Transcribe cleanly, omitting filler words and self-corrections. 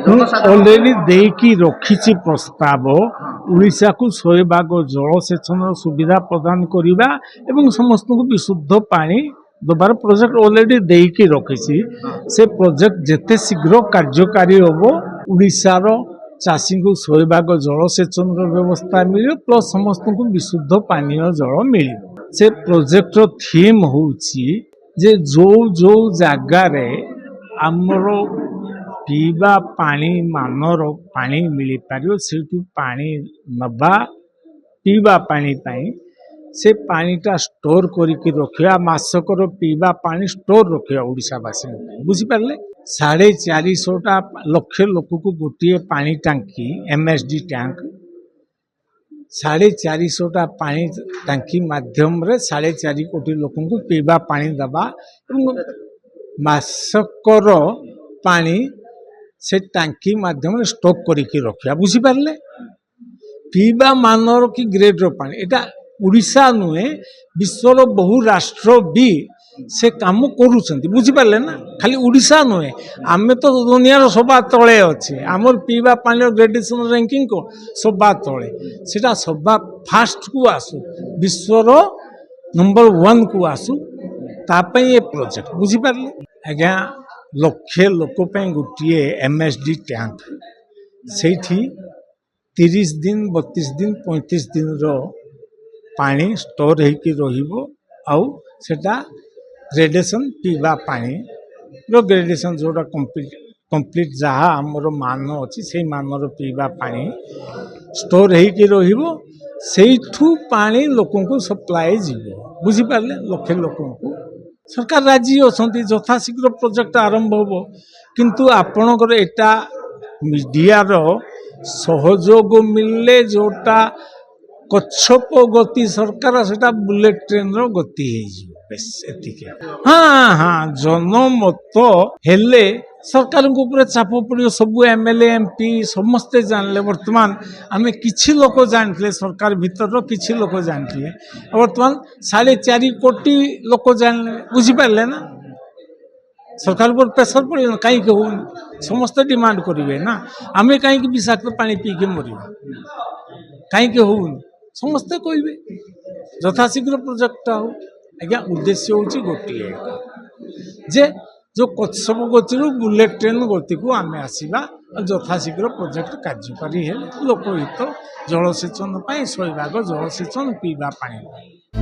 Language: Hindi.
ऑलरेडी देकी रखी प्रस्ताव उड़ीसा को 100 भाग जलसेचन सुविधा प्रदान करने एवं समस्त को विशुद्ध पानी दबार प्रोजेक्ट ऑलरेडी देकी रखी से प्रोजेक्ट जेते शीघ्र कार्यकारी हम उड़ीसार चाषी को 100 भाग जलसेचन व्यवस्था मिले प्लस समस्त को विशुद्ध पानीय जल मिल से प्रोजेक्ट थीम होची जे जो जो जगार आमर पीवा पानी मानर पानी मिल पार से पानी नबा पीवा पानी पाई से पानीटा स्टोर करके रखा मासकर पीवा पानी स्टोर रखा ओडावासी बुझीपारे 450 लक्ष लोक को गोटे पानी टांकी एमएसडी टैंक 450 पानी टांकी माध्यम रे 4.5 कोटी लोक को पीवा पानी दबा मासकर पानी से टांकी माध्यम स्टॉक करके रखा बुझीपारे पीवा मानर कि ग्रेड पानी एटा उड़ीसा नुहे विश्वर बहु राष्ट्र भी से काम करुँच बुझीपारे ना खाली उड़ीसा नुहे आम तो दुनियार सभा तले अच्छे आमर पीवा पानी ग्रेडेशन रैंकिंग को सभा तले सेटा सभा फास्ट को आसू विश्वर नंबर 1 को आसू तापाई ये प्रोजेक्ट बुझीपारे आज्ञा लक्षे लोक गोटे एमएसडी टैंक से 30 दिन 32 दिन 35 दिन रो पानी स्टोर होकर रोटा ग्रेडेशन पीवा पानी रो ग्रेडेशन जोड़ा कंप्लीट जहाँ आमर मान अच्छी से मानर पीवा पानी स्टोर होकर रहीठू पानी लोक को सप्लाई जीव बुझीपारे लक्षे लोक को सरकार राजी अच्छा यथाशीघ्र प्रोजेक्ट आरंभ हो किंतु आपणकर एटा मीडिया सहयोग मिलले जोटा कच्छप गति सरकार से बुलेट ट्रेन रो गति हाँ हाँ जनमत हेले सरकार ऊपर चाप पड़ो सब एमएलए एमपी समस्ते जानले वर्तमान आम किछि लोक जानते सरकार भीतर किछि लोक जानते वर्तमान 4.5 कोटी लोक जानले बुझीपारे ना सरकार ऊपर प्रेसर पड़े कहीं हो समस्ते डिमांड करेंगे ना आम कहीं विषाक्त पानी पीके मरवा कहीं हो समस्ते कहे यथाशीघ्र प्रोजेक्ट हो आज्ञा उद्देश्य हूँ गोटे जे जो कच्छप गति बुलेट ट्रेन गति को आम आसवा यथाशीघ्र प्रोजेक्ट कार्यकारी है लोकहित जलसेचन 100 भाग जलसेचन पीवा पानी।